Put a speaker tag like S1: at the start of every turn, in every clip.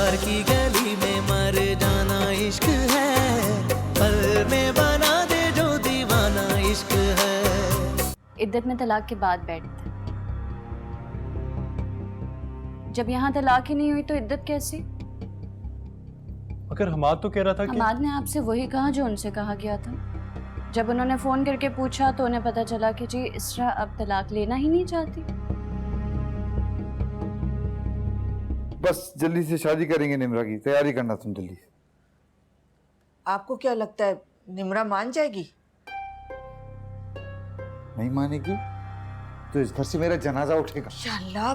S1: यार की गली में मर जाना इश्क है, पल में बना दे जो दीवाना इश्क है।
S2: इद्दत में तलाक के बाद बैठते, जब यहाँ तलाक ही नहीं हुई तो इद्दत कैसी?
S3: मगर हमाद तो कह रहा था कि
S2: हमाद ने आपसे वही कहा जो उनसे कहा गया था। जब उन्होंने फोन करके पूछा तो उन्हें पता चला कि जी इसरा अब तलाक लेना ही नहीं चाहती।
S4: बस जल्दी से शादी करेंगे निम्रा की तैयारी करना तुम जल्दी से।
S5: आपको क्या लगता है निम्रा मान जाएगी?
S4: नहीं मानेगी तो इस घर से मेरा जनाजा उठेगा।
S5: शाला,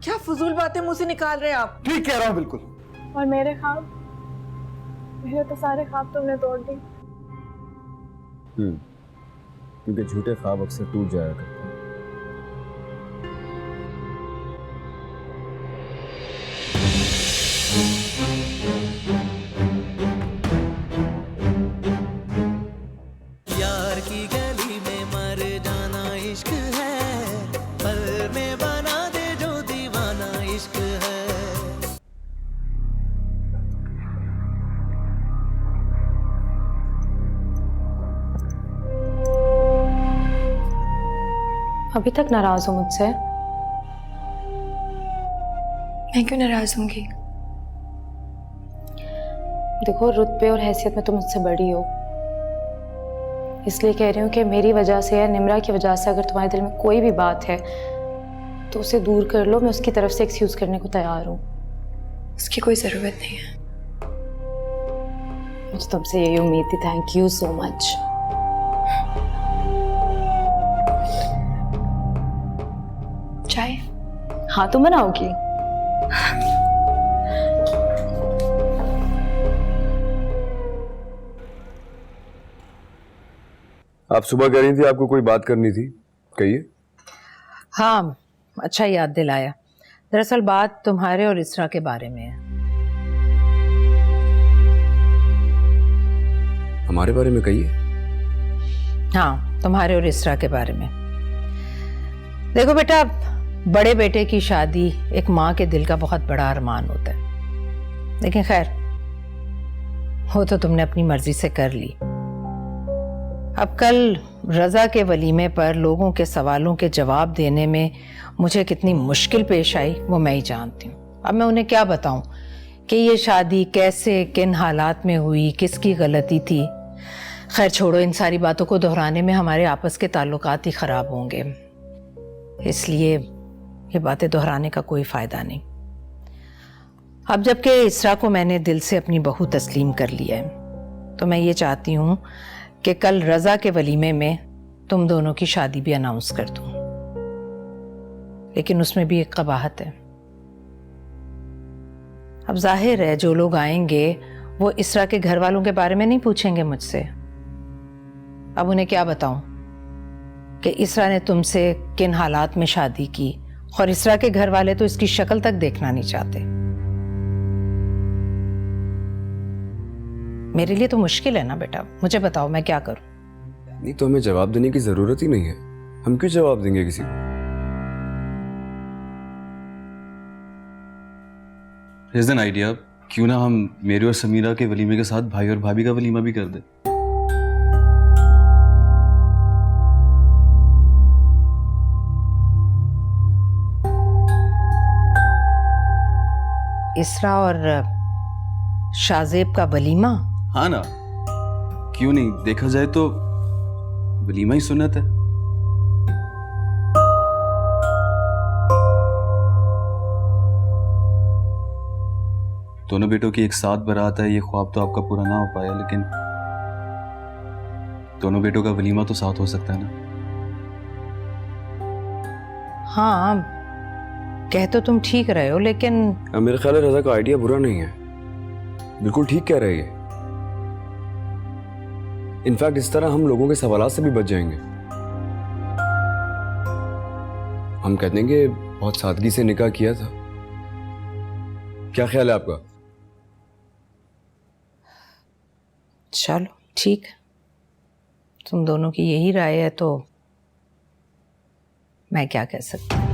S5: क्या फजूल बातें मुंह से निकाल रहे हैं आप।
S4: ठीक कह रहा हूँ बिल्कुल।
S6: और मेरे ख्वाब, मेरे तो सारे ख्वाब तुमने तोड़ दी।
S7: क्योंकि झूठे ख्वाब अक्सर टूट जाया करते हैं।
S1: यार की गली में मर जाना इश्क है, पल में बना दे जो दीवाना इश्क है।
S6: अभी तक नाराज हो मुझसे? मैं क्यों नाराज होंगी? देखो, रुतबे और हैसियत में तुम मुझसे बड़ी हो, इसलिए कह रही हूँ कि मेरी वजह से या निम्रा की वजह से अगर तुम्हारे दिल में कोई भी बात है तो उसे दूर कर लो। मैं उसकी तरफ से एक्सक्यूज करने को तैयार हूँ। उसकी कोई ज़रूरत नहीं है। मुझे तुमसे यही उम्मीद थी। Thank you so much. चाय? हाँ, तुम बनाओगी?
S7: आप सुबह कह रही थी आपको कोई बात करनी थी, कहिए।
S8: हाँ, अच्छा याद दिलाया। दरअसल बात तुम्हारे और इसरा के बारे में है।
S7: हमारे बारे में कहिए।
S8: हाँ, तुम्हारे और इसरा के बारे में। देखो बेटा, बड़े बेटे की शादी एक माँ के दिल का बहुत बड़ा अरमान होता है, लेकिन खैर वो तो तुमने अपनी मर्जी से कर ली। अब कल रजा के वलीमे पर लोगों के सवालों के जवाब देने में मुझे कितनी मुश्किल पेश आई वो मैं ही जानती हूँ। अब मैं उन्हें क्या बताऊं कि ये शादी कैसे, किन हालात में हुई, किसकी गलती थी। खैर छोड़ो, इन सारी बातों को दोहराने में हमारे आपस के ताल्लुकात ही खराब होंगे, इसलिए ये बातें दोहराने का कोई फायदा नहीं। अब जबकि इसरा को मैंने दिल से अपनी बहू तस्लीम कर लिया है तो मैं ये चाहती हूँ कि कल रजा के वलीमे में तुम दोनों की शादी भी अनाउंस कर दूं, लेकिन उसमें भी एक कबाहत है। अब जाहिर है जो लोग आएंगे वो इसरा के घर वालों के बारे में नहीं पूछेंगे मुझसे। अब उन्हें क्या बताऊं कि इसरा ने तुमसे किन हालात में शादी की, और इसरा के घर वाले तो इसकी शक्ल तक देखना नहीं चाहते। मेरे लिए तो मुश्किल है ना बेटा, मुझे बताओ मैं क्या करूं?
S7: नहीं तो हमें जवाब देने की जरूरत ही नहीं है। हम क्यों जवाब देंगे किसी को?
S3: Here's an idea, क्यों ना हम मेरे और समीरा के वलीमे के साथ भाई और भाभी का वलीमा भी कर दें।
S8: इसरा और शाजेब का वलीमा?
S3: हाँ ना, क्यों नहीं? देखा जाए तो वलीमा ही सुन्नत है। दोनों बेटों की एक साथ बारात है, ये ख्वाब तो आपका पूरा ना हो पाया, लेकिन दोनों बेटों का वलीमा तो साथ हो सकता है ना।
S8: हाँ, कह तो तुम ठीक रहे हो, लेकिन
S7: मेरे ख्याल है रजा का आइडिया बुरा नहीं है, बिल्कुल ठीक कह रहे हैं। इनफैक्ट इस तरह हम लोगों के सवालों से भी बच जाएंगे। हम कह देंगे बहुत सादगी से निकाह किया था। क्या ख्याल है आपका?
S8: चलो ठीक, तुम दोनों की यही राय है तो मैं क्या कह सकती हूँ।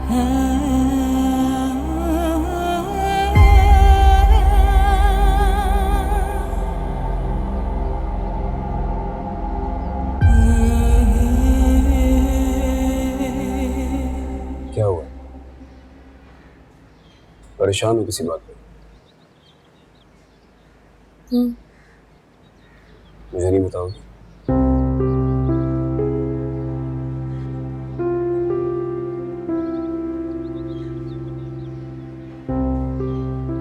S7: क्या हुआ? परेशान हो किसी बात पे? मुझे नहीं बताओगे?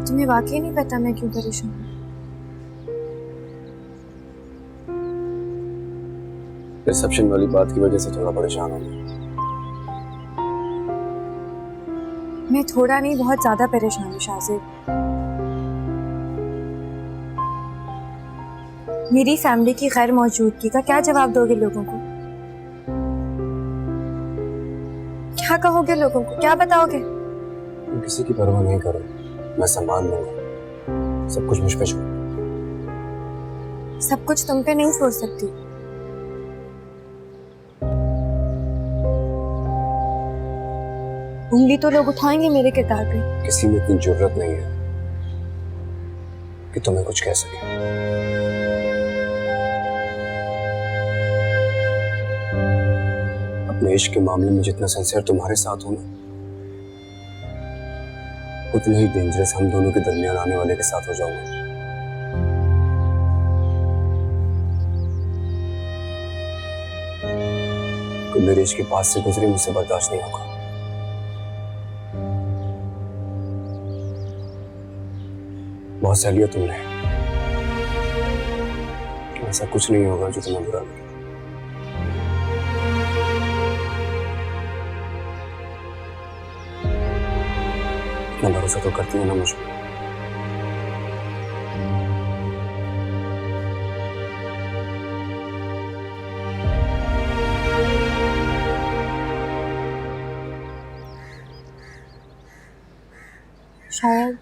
S6: तुम्हें वाकई नहीं पता मैं क्यों परेशान हूँ?
S7: रिसेप्शन वाली बात की वजह से थोड़ा परेशान हो गया।
S6: मैं थोड़ा नहीं बहुत ज्यादा परेशान हूँ शाजिद। मेरी फैमिली की गैर मौजूदगी का क्या जवाब दोगे लोगों को? क्या कहोगे लोगों को? क्या बताओगे?
S7: तुम किसी की परवाह नहीं करो, मैं संभाल लूंगा। सब कुछ मुझ पे छोड़।
S6: सब कुछ तुम पे नहीं छोड़ सकती। उंगली तो लोग उठाएंगे मेरे किरदार पे।
S7: किसी में इतनी जरूरत नहीं है कि तुम्हें कुछ कह सके। अपने इश्क के मामले में जितना सिंसियर तुम्हारे साथ हो ना, उतना ही डेंजरस हम दोनों के दरमियान आने वाले के साथ हो जाऊंगा। कोई मेरे इश्क के पास से गुजरे मुझसे बर्दाश्त नहीं होगा। बहुत सह लिया तुमने। ऐसा कुछ नहीं होगा जो तुम्हें बुरा लगे। इतना भरोसा तो करती है ना मुझ पर।
S6: शायद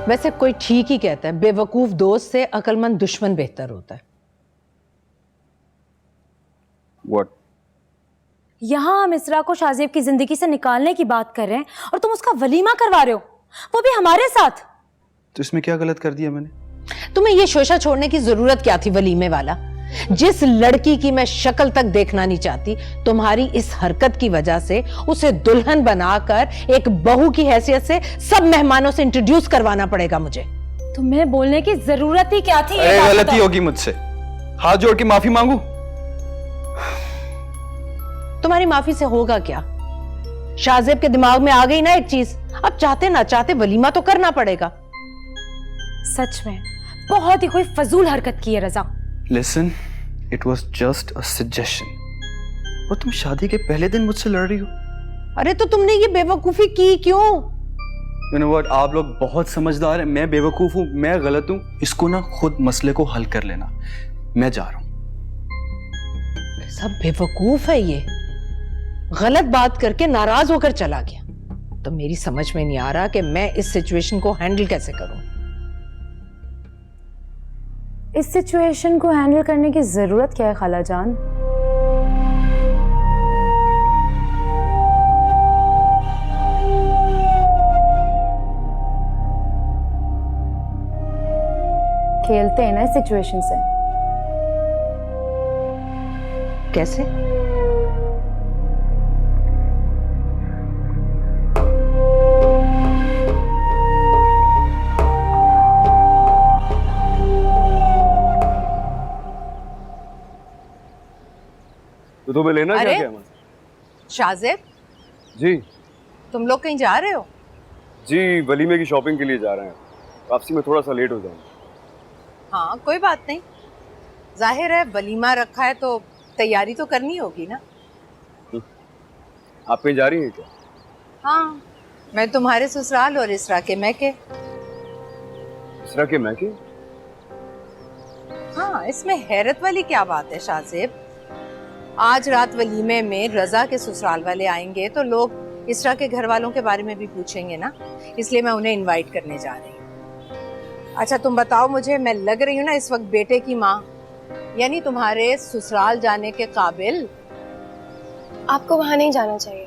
S8: वैसे कोई ठीक ही कहता है, बेवकूफ दोस्त से अक्लमंद दुश्मन बेहतर होता है।
S3: What?
S6: यहाँ हम इसरा को शाज़ेब की जिंदगी से निकालने की बात कर रहे हैं और तुम उसका वलीमा करवा रहे हो, वो भी हमारे साथ।
S3: तो इसमें क्या गलत कर दिया मैंने?
S8: तुम्हें ये शोशा छोड़ने की जरूरत क्या थी वलीमे वाला? जिस लड़की की मैं शक्ल तक देखना नहीं चाहती, तुम्हारी इस हरकत की वजह से उसे दुल्हन बनाकर एक बहू की हैसियत से सब मेहमानों से इंट्रोड्यूस करवाना पड़ेगा मुझे।
S6: तुम्हें बोलने की जरूरत ही क्या थी?
S3: अरे गलती होगी मुझसे, हाथ जोड़ के माफी मांगू।
S8: तुम्हारी माफी से होगा क्या? शाज़ेब के दिमाग में आ गई ना एक चीज, अब चाहते ना चाहते वलीमा तो करना पड़ेगा।
S6: सच में बहुत ही कोई फजूल हरकत की है रजा।
S3: Listen, it was just a suggestion. और तुम शादी के पहले दिन मुझसे लड़ रही हो?
S8: अरे तो तुमने ये बेवकूफी की क्यों?
S3: You know what? आप लोग बहुत समझदार हैं, मैं बेवकूफ हूँ, मैं गलत हूँ। इसको ना खुद मसले को हल कर लेना। मैं जा रहा हूँ।
S8: सब बेवकूफ है ये, गलत बात करके नाराज होकर चला गया। तो मेरी समझ में नहीं आ रहा कि मैं इस सिचुएशन को हैंडल कैसे करूं।
S6: इस सिचुएशन को हैंडल करने की जरूरत क्या है खाला जान? खेलते हैं ना इस सिचुएशन से।
S9: कैसे?
S7: तो तुम्हें लेना क्या
S8: अरे?
S7: क्या है?
S8: शाजिब,
S7: जी
S8: तुम लोग कहीं जा रहे हो?
S7: जी, वलीमे की शॉपिंग के लिए जा रहे हैं। वापसी में थोड़ा सा लेट हो जाएंगे।
S8: हाँ, कोई बात नहीं। जाहिर है वलीमा रखा है तो तैयारी तो करनी होगी ना।
S7: आप कहीं जा रही हैं क्या?
S8: हाँ, मैं तुम्हारे ससुराल और इसरा के मैके।
S7: इसरा के मैके?
S8: हाँ, इसमें हैरत वाली क्या बात है शाजिब? आज रात वलीमे में रजा के ससुराल वाले आएंगे तो लोग इसरा के घर वालों के बारे में भी पूछेंगे ना, इसलिए मैं उन्हें इनवाइट करने जा रही हूँ। अच्छा तुम बताओ मुझे, मैं लग रही हूँ ना इस वक्त बेटे की माँ, यानी तुम्हारे ससुराल जाने के काबिल?
S6: आपको वहाँ नहीं जाना चाहिए।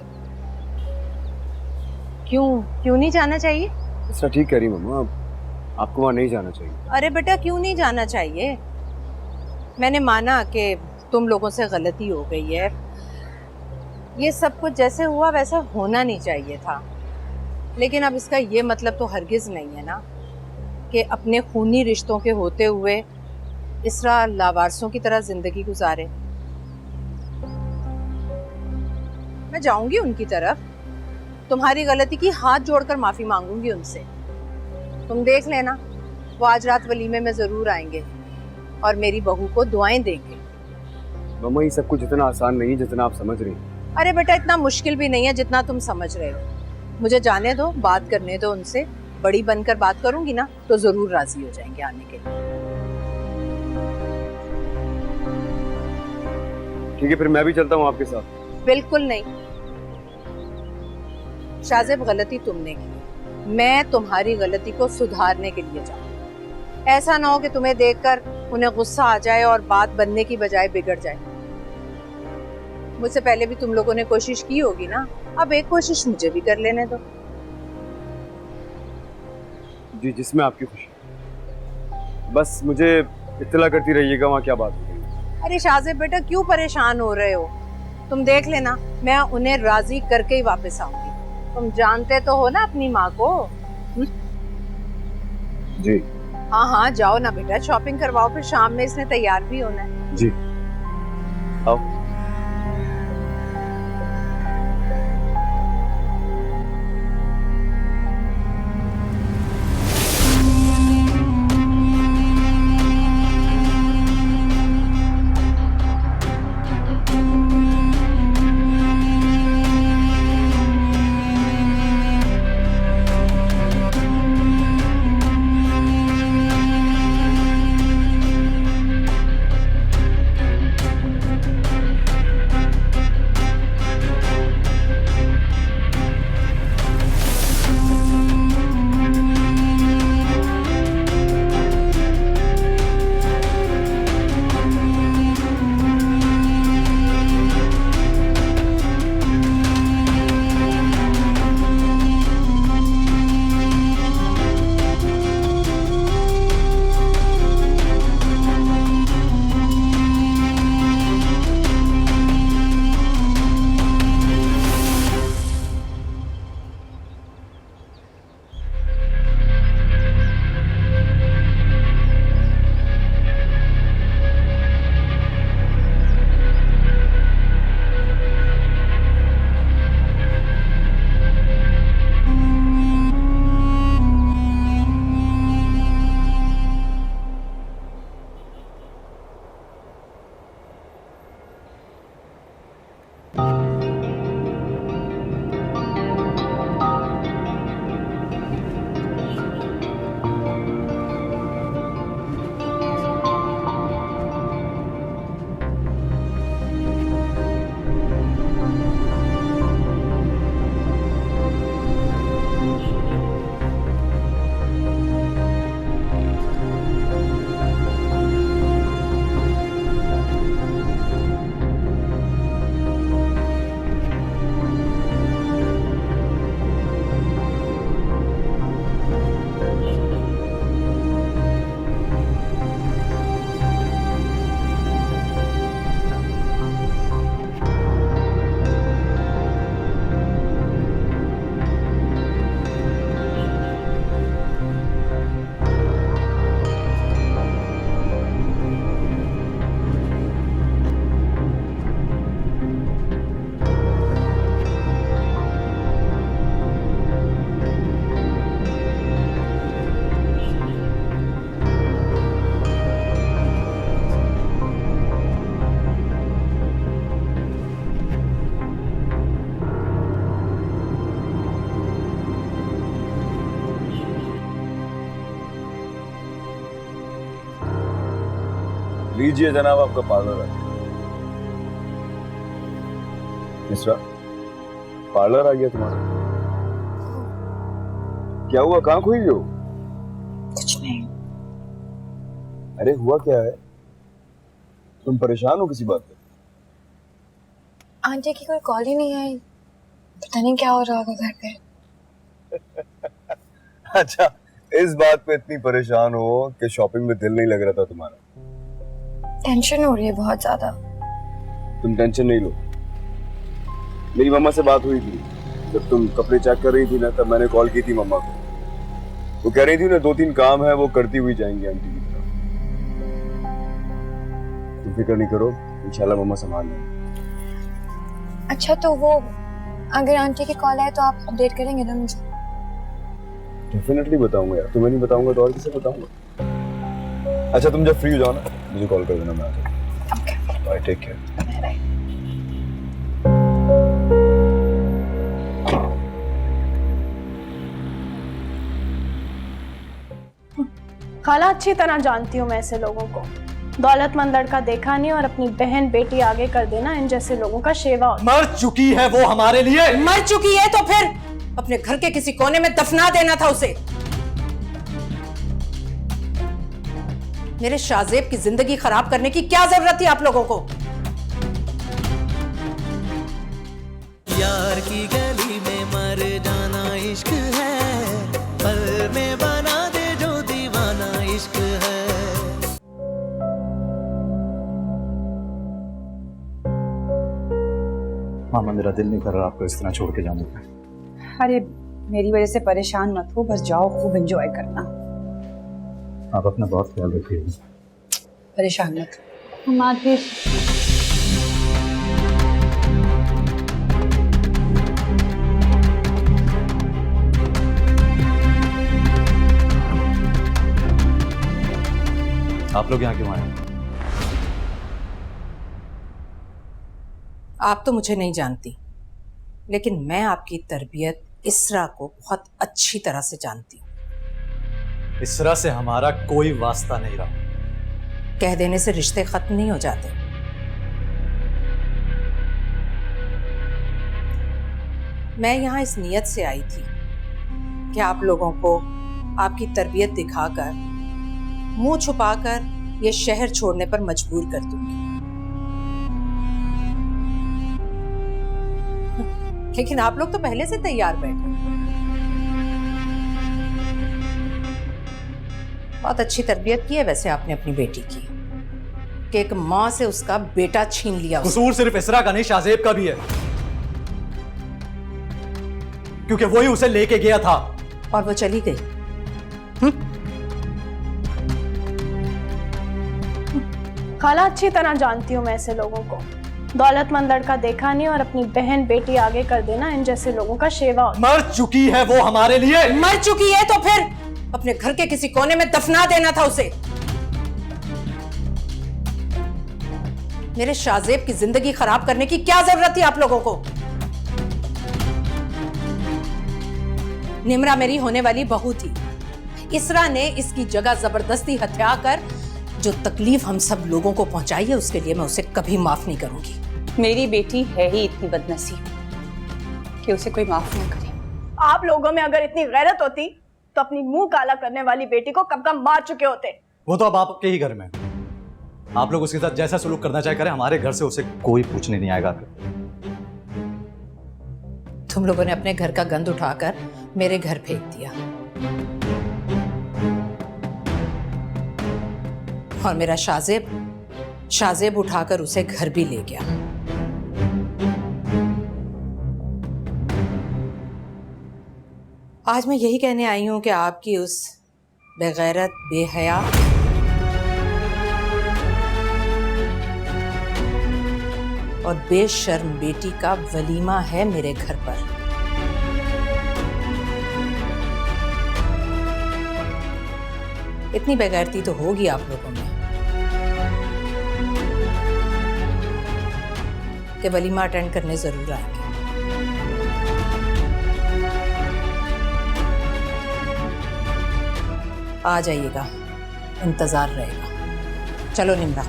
S8: क्यों नहीं जाना चाहिए?
S7: इसरा ठीक कह रही मम्मा, आपको वहाँ नहीं जाना चाहिए।
S8: अरे बेटा क्यों नहीं जाना चाहिए? मैंने माना कि तुम लोगों से गलती हो गई है, ये सब कुछ जैसे हुआ वैसा होना नहीं चाहिए था, लेकिन अब इसका ये मतलब तो हरगिज नहीं है ना कि अपने खूनी रिश्तों के होते हुए इसरा लावारसों की तरह जिंदगी गुजारे। मैं जाऊंगी उनकी तरफ, तुम्हारी गलती की हाथ जोड़कर माफी मांगूंगी उनसे। तुम देख लेना, वो आज रात वलीमे में जरूर आएंगे और मेरी बहू को दुआएं देंगे।
S7: मम्मा ये सब कुछ इतना आसान नहीं है जितना आप समझ रही हैं।
S8: अरे बेटा इतना मुश्किल भी नहीं है जितना तुम समझ रहे हो। मुझे जाने दो, बात करने दो उनसे। बड़ी बनकर बात करूंगी ना तो जरूर राजी हो जाएंगे आने के लिए।
S7: ठीक है, फिर मैं भी चलता हूँ आपके साथ।
S8: बिल्कुल नहीं शाजिब, गलती तुमने की, मैं तुम्हारी गलती को सुधारने के लिए जाऊँ। ऐसा ना हो कि तुम्हें देखकर उन्हें गुस्सा आ जाए और बात बनने की बजाय बिगड़ जाए। मुझसे पहले भी तुम लोगों ने कोशिश की होगी ना, अब एक कोशिश मुझे भी कर लेने दो।
S7: जी, जिसमें आपकी खुशी। बस मुझे इत्तला करती रहिएगा वहाँ क्या बात हो रही है।
S8: अरे शाजिब बेटा क्यों परेशान हो रहे हो? तुम देख लेना, मैं उन्हें राजी करके ही वापस आऊंगी। तुम जानते तो हो ना अपनी माँ को।
S7: जी
S8: हाँ जाओ ना बेटा, शॉपिंग करवाओ, फिर शाम में इसने तैयार भी होना है।
S7: जी, आओ। लीजिए जनाब आपका पार्लर आ गया। मिश्रा, पार्लर आ गया तुम्हारा। क्या हुआ, कहाँ खोई हो?
S6: कुछ नहीं।
S7: अरे हुआ क्या है? तुम परेशान हो किसी बात पे?
S6: आंटी की कोई कॉल ही नहीं आई, पता नहीं क्या हो रहा होगा घर पे।
S7: अच्छा, इस बात पे इतनी परेशान हो कि शॉपिंग में दिल नहीं लग रहा था तुम्हारा?
S6: टेंशन हो रही है बहुत ज्यादा।
S7: तुम टेंशन नहीं लो, मेरी मम्मा से बात हुई थी जब तुम कपड़े चेक कर रही थी ना, तब मैंने कॉल की थी मम्मा को। वो कह रही थी ना 2-3 काम है वो करती हुई जाएंगी आंटी की तरफ। तुम फिक्र नहीं करो, इंशाल्लाह मम्मा संभाल लेंगी।
S6: अच्छा तो वो अगर आंटी की कॉल आए तो आप अपडेट करेंगे ना मुझे?
S7: डेफिनेटली बताऊंगा यार, तुम्हें नहीं बताऊंगा तो और किसे बताऊंगा। अच्छा तुम जब फ्री हो जाओ ना मुझे कॉल कर देना, मैं आ जाऊंगा। Okay bye, take care.
S9: खाला अच्छी तरह जानती हूँ मैं ऐसे लोगों को। दौलतमंद लड़का देखा नहीं और अपनी बहन बेटी आगे कर देना, इन जैसे लोगों का शेवा होता।
S3: मर चुकी है वो हमारे लिए।
S8: मर चुकी है तो फिर अपने घर के किसी कोने में दफना देना था उसे। मेरे शाजेब की जिंदगी खराब करने की क्या जरूरत थी आप लोगों को?
S1: यार की गली में मर जाना इश्क है, पल में बना दे जो दीवाना इश्क है।
S3: मामा मेरा दिल नहीं कर रहा आपको इस तरह छोड़ के जाने का।
S10: अरे मेरी वजह से परेशान मत हो, बस जाओ खूब एंजॉय करना।
S3: आप अपना बहुत ख्याल रखिएगा।
S10: परेशान मत।
S2: माधवी,
S3: आप लोग यहाँ क्यों आए?
S8: आप तो मुझे नहीं जानती, लेकिन मैं आपकी तरबियत इसरा को बहुत अच्छी तरह से जानती हूँ।
S3: इसरा से हमारा कोई वास्ता नहीं रहा।
S8: कह देने से रिश्ते खत्म नहीं हो जाते। मैं यहाँ इस नियत से आई थी कि आप लोगों को आपकी तरबियत दिखाकर, मुंह छुपाकर ये शहर छोड़ने पर मजबूर कर दूंगी। लेकिन आप लोग तो पहले से तैयार बैठे। बहुत अच्छी तरबियत की है वैसे आपने अपनी बेटी की, कि एक माँ से उसका बेटा छीन लिया।
S3: कसूर सिर्फ इसरा का नहीं, शाजेब का भी है, क्योंकि वही उसे लेके गया था
S8: और वो चली गई।
S9: खाला अच्छी तरह जानती हूँ मैं ऐसे लोगों को। दौलतमंद लड़का देखा नहीं और अपनी बहन बेटी आगे कर देना, इन जैसे लोगों का शेवा होता।
S3: मर चुकी है वो हमारे लिए।
S8: मर चुकी है तो फिर अपने घर के किसी कोने में दफना देना था उसे। मेरे शाजेब की जिंदगी खराब करने की क्या जरूरत थी आप लोगों को? निम्रा मेरी होने वाली बहू थी। इसरा ने इसकी जगह जबरदस्ती हत्या कर जो तकलीफ हम सब लोगों को पहुंचाई है, उसके लिए मैं उसे कभी माफ नहीं करूंगी।
S10: मेरी बेटी है ही इतनी बदनसीब कि उसे कोई माफ ना करे।
S9: आप लोगों में अगर इतनी गैरत होती तो अपनी मुंह काला करने वाली बेटी को कब का मार चुके होते।
S3: वो तो अब आपके ही घर में, आप लोग उसके साथ जैसा सलूक करना चाहे करें, हमारे घर से उसे कोई पूछने नहीं आएगा।
S8: तुम लोगों ने अपने घर का गंद उठाकर मेरे घर फेंक दिया और मेरा शाजेब उठाकर उसे घर भी ले गया। आज मैं यही कहने आई हूं कि आपकी उस बेगैरत, बेहया और बेशर्म बेटी का वलीमा है मेरे घर पर। इतनी बेगैरती तो होगी आप लोगों में कि वलीमा अटेंड करने जरूर आएंगे। आ जाइएगा, इंतजार रहेगा। चलो निम्रा।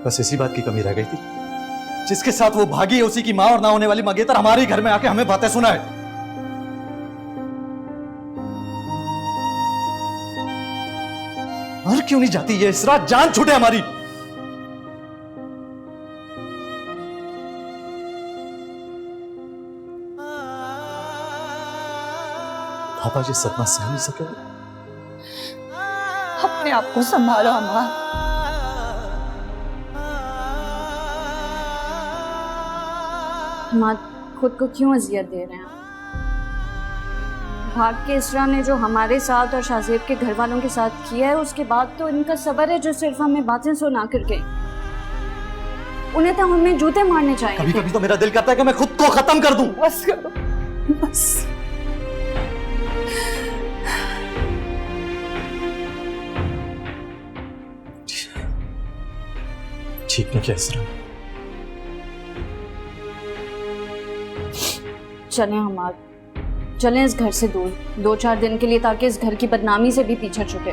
S11: बस इसी बात की कमी रह गई थी। जिसके साथ वो भागी है उसी की मां और ना होने वाली मंगेतर हमारे ही घर में आके हमें बातें सुनाए। मर क्यों नहीं जाती ये इसरा, जान छूटे हमारी। पापा जी सदमा सह नहीं सके।
S10: अपने आप को संभालो अम्मा।
S2: हम खुद को क्यों अजियत दे रहे हैं? भाग के इसरा ने जो हमारे साथ और शाहजेब के घर वालों के साथ किया है, उसके बाद तो इनका सब्र है जो सिर्फ हमें बातें सुना कर गई। उन्हें तो हमें जूते मारने चाहिए।
S11: कभी कभी तो मेरा दिल करता है कि मैं खुद को खत्म कर दूं।
S10: बस करो, बस।
S11: ठीक नहीं क्या इसरा?
S2: चलें हम चलें इस घर से दूर 2-4 दिन के लिए, ताकि इस घर की बदनामी से भी पीछे छूटे।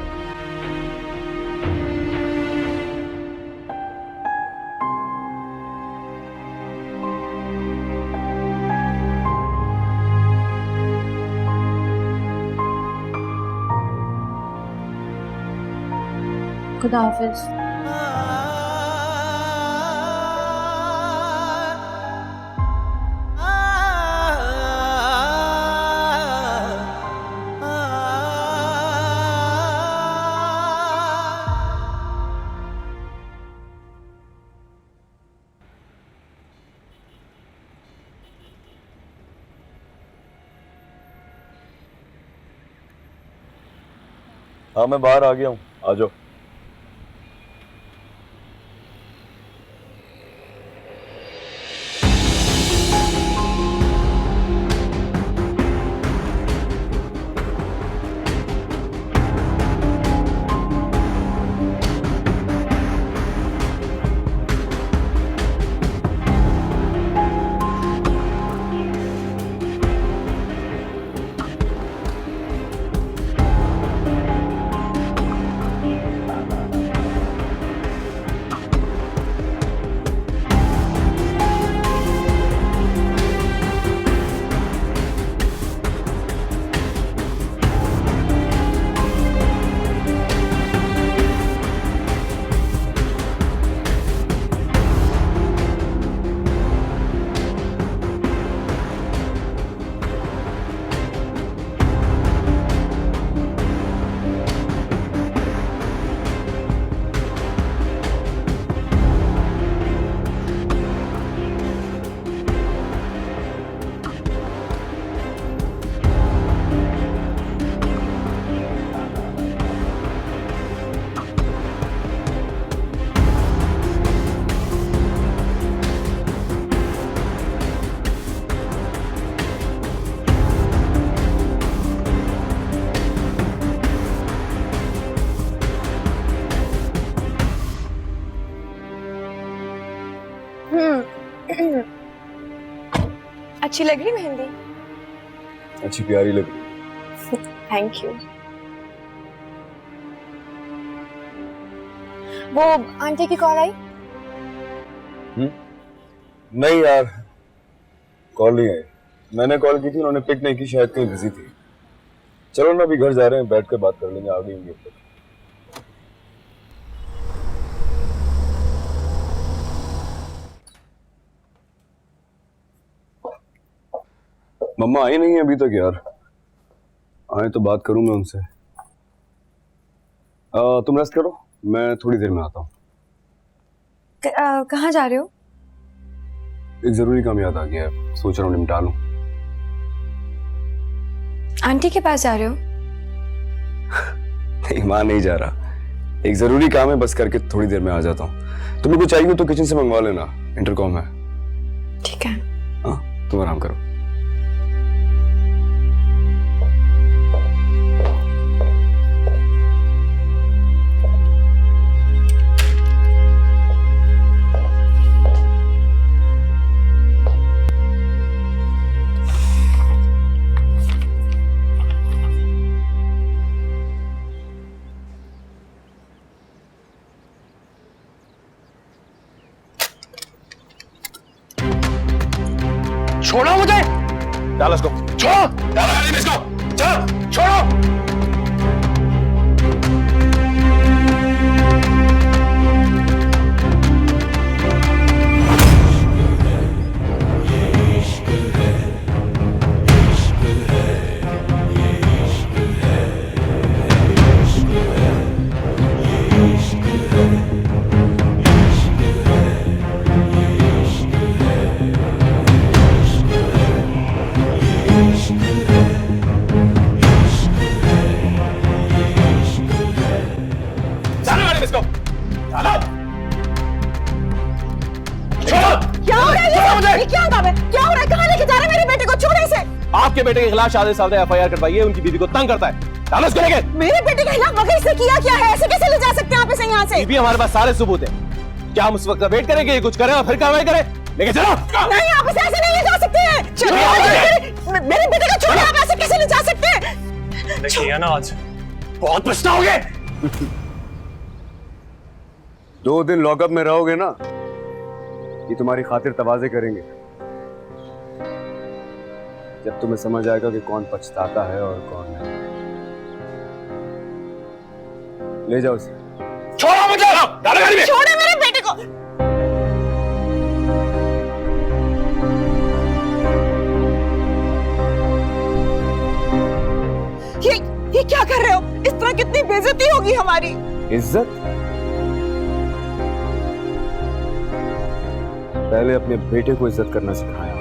S2: खुदा हाफिज।
S7: हाँ मैं बाहर आ गया हूँ, आ जाओ।
S9: अच्छी लग रही मेहंदी?
S7: अच्छी प्यारी लग रही।
S9: Thank you. वो आंटी की कॉल आई?
S7: नहीं यार, कॉल नहीं आई। मैंने कॉल की थी, उन्होंने पिक नहीं की, शायद कहीं बिजी थी। चलो ना, अभी घर जा रहे हैं, बैठ कर बात कर लेंगे, आ गई होंगी। मम्मा आई नहीं है अभी तक यार। आए तो बात करूं मैं उनसे। तुम रेस्ट करो, मैं थोड़ी देर में आता हूँ।
S2: कहाँ जा रहे हो?
S7: एक जरूरी काम याद आ गया है, सोच रहा हूँ निपटा लूं।
S2: आंटी के पास जा रहे हो?
S7: नहीं, वहां नहीं जा रहा। एक जरूरी काम है, बस करके थोड़ी देर में आ जाता हूँ। तुम्हें कुछ चाहिए हो तो किचन से मंगवा लेना, इंटरकॉम है।
S2: ठीक है।
S7: हाँ, तुम आराम करो।
S12: छोड़ो मुझे, डालो इसको, छोड़ो, डालो गाड़ी में इसको, चलो, छोड़ो।
S13: आपके बेटे के खिलाफ शादी साहब ने एफआईआर करवाई है, उनकी बीवी को तंग करता है। डालो इसको लेके।
S5: मेरे बेटे के खिलाफ वकील से किया क्या है? ऐसे कैसे ले जा सकते हैं आप इसे यहाँ से?
S13: बीबी, हमारे पास सारे सबूत हैं। क्या हम उस वक्त वेट करेंगे ये कुछ करें और फिर कार्रवाई करें? लेके चलो।
S5: नहीं, आप इसे ऐसे नहीं ले जा सकते हैं। चलो, मेरे बेटे को छोड़ो, आप ऐसे कैसे ले जा सकते हैं?
S12: देखिए ना, आज बहुत पछताओगे।
S7: 2 दिन लॉकअप में रहोगे ना, ये तुम्हारी खातिर तवाज़े करेंगे। जब तुम्हें समझ आएगा कि कौन पछताता है और कौन नहीं। ले जाओ उसे।
S12: छोड़ो मुझे, डालो गाड़ी में।
S5: छोड़ो मेरे बेटे को। ये क्या कर रहे हो? इस तरह कितनी बेइज्जती होगी हमारी।
S7: इज्जत? पहले अपने बेटे को इज्जत करना सिखाया।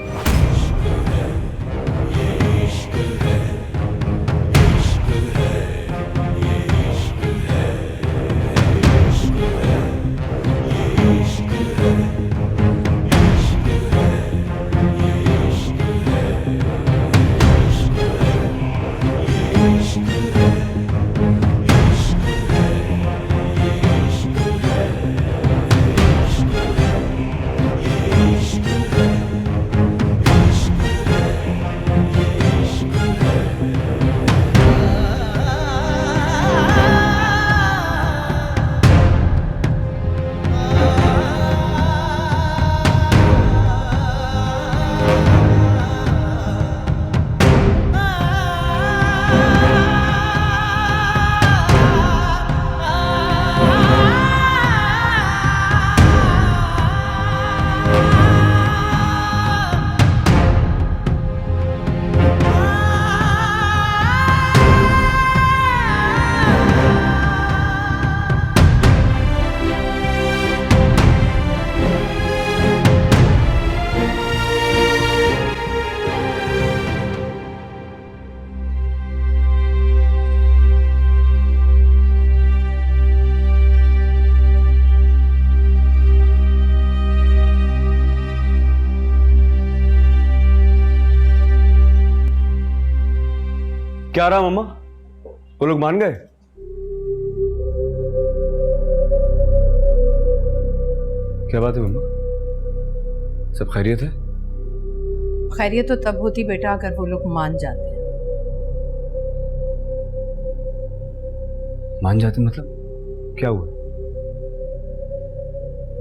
S7: क्या रहा मम्मा? वो लोग मान गए? क्या बात है मम्मा? सब खैरियत है?
S8: खैरियत तो तब होती बेटा अगर वो लोग मान जाते हैं।
S7: मान जाते मतलब क्या हुआ?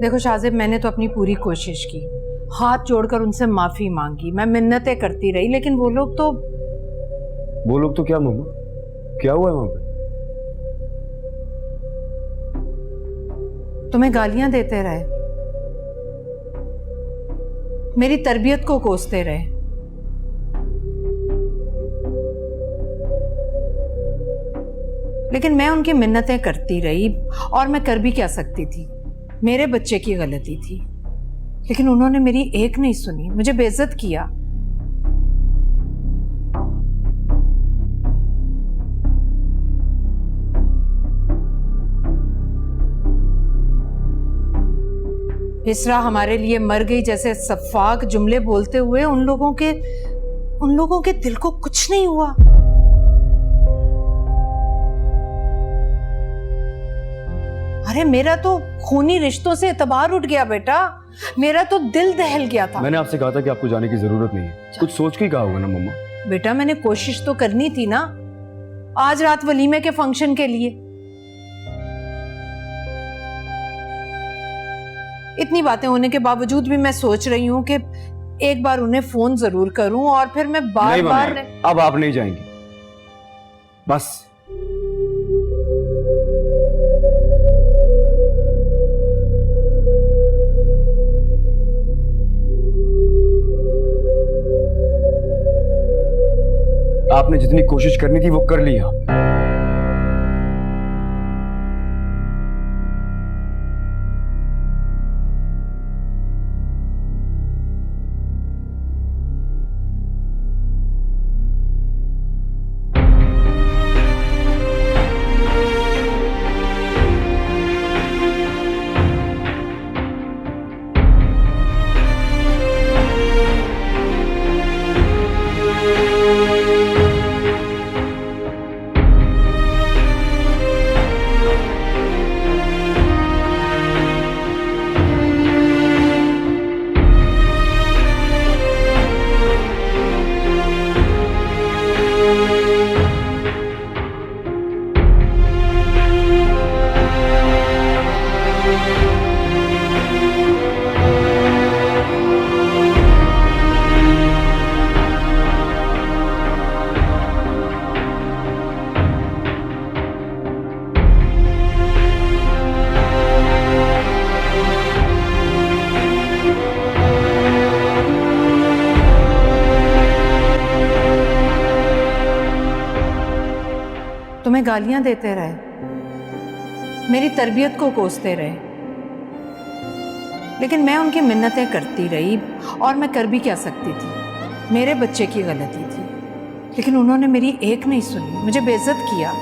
S8: देखो शाहजेब, मैंने तो अपनी पूरी कोशिश की, हाथ जोड़कर उनसे माफी मांगी, मैं मिन्नतें करती रही, लेकिन वो लोग तो
S7: क्या मम्मा? क्या हुआ है वहां पे?
S8: तुम्हें गालियां देते रहे, मेरी तरबियत को कोसते रहे। लेकिन मैं उनकी मिन्नतें करती रही और मैं कर भी क्या सकती थी, मेरे बच्चे की गलती थी। लेकिन उन्होंने मेरी एक नहीं सुनी, मुझे बेइज्जत किया। इसरा हमारे लिए मर गई जैसे सफाक जुमले बोलते हुए उन लोगों के दिल को कुछ नहीं हुआ। अरे मेरा तो खूनी रिश्तों से एतबार उठ गया बेटा, मेरा तो दिल दहल गया था।
S7: मैंने आपसे कहा था कि आपको जाने की जरूरत नहीं है, कुछ सोच के ही कहा होगा ना मम्मा।
S8: बेटा मैंने कोशिश तो करनी थी ना, आज रात वलीमे के फंक्शन के लिए। इतनी बातें होने के बावजूद भी मैं सोच रही हूँ कि एक बार उन्हें फोन जरूर करूं और फिर मैं बार बार।
S7: अब आप नहीं जाएंगी, बस। आपने जितनी कोशिश करनी थी वो कर ली आपने।
S8: तुम्हें गालियां देते रहे, मेरी तरबियत को कोसते रहे, लेकिन मैं उनकी मिन्नतें करती रही और मैं कर भी क्या सकती थी, मेरे बच्चे की गलती थी। लेकिन उन्होंने मेरी एक नहीं सुनी, मुझे बेइज्जत किया।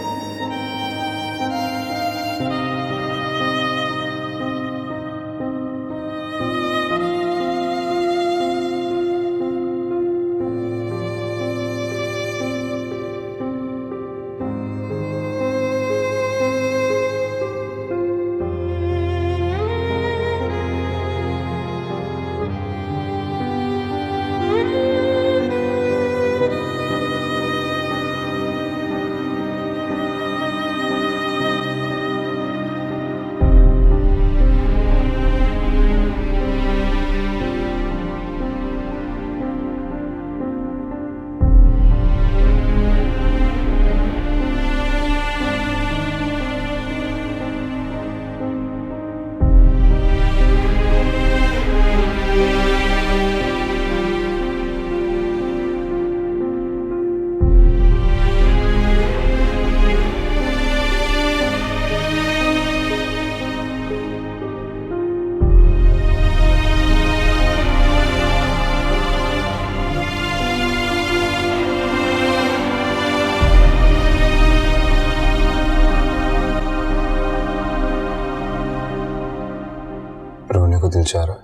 S7: रोने को दिल चाह रहा है।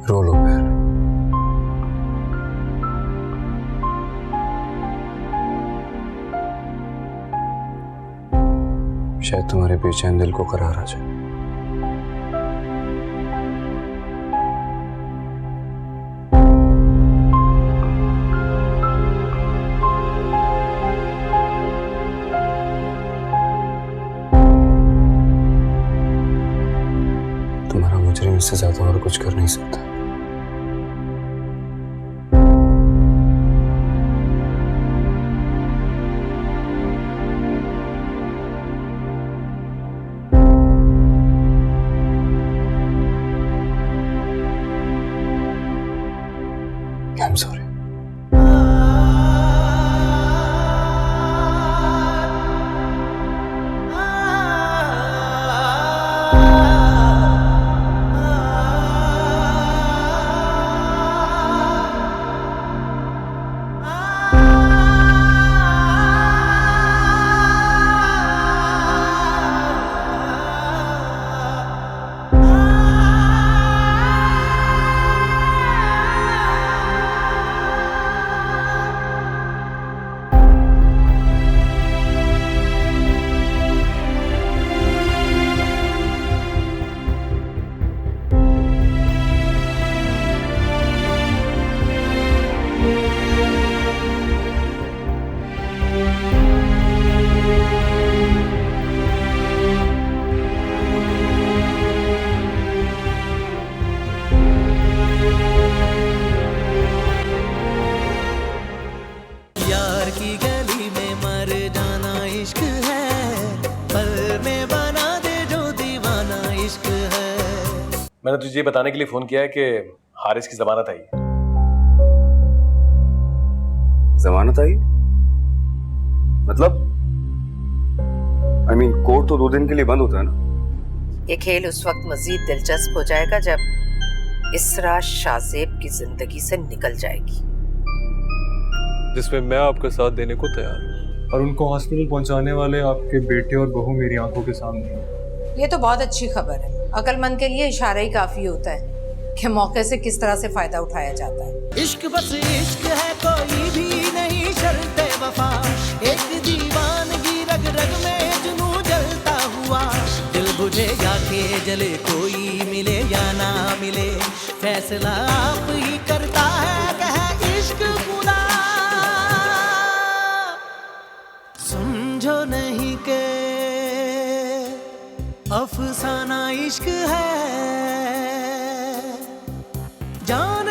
S7: रो लो बहन। शायद तुम्हारे बेचैन दिल को करार आ जाए। तुम्हारा मुजरिम इससे ज्यादा और कुछ कर नहीं सकता। I'm sorry.
S1: यार की गली में मर जाना इश्क है, पल में बना दे जो दीवाना इश्क है।
S13: मैंने तुझे ये बताने के लिए फोन किया है कि हारिस की जमानत आई है।
S7: जमानत आई? मतलब कोर्ट तो 2 दिन के लिए बंद होता है ना।
S8: ये खेल उस वक्त मजीद दिलचस्प हो जाएगा जब इसरा शाहजेब की जिंदगी से निकल जाएगी,
S14: जिसमें मैं आपका साथ देने को तैयार हूँ, और उनको हॉस्पिटल पहुंचाने वाले आपके बेटे और बहू मेरी आंखों के सामने हैं।
S8: ये तो बहुत अच्छी खबर है। अक्लमंद के लिए इशारा ही काफी होता है कि मौके से किस तरह से फायदा उठाया जाता है।
S1: इश्क बस इश्क है, कोई भी नहीं शर्ते वफा, एक दीवानगी रग रग में जुनू जलता हुआ, दिल बुझे या के जले, कोई मिले या ना मिले, फैसला आप ही करता है, कहे इश्क खुदा। समझो नहीं के अफसाना इश्क है, जान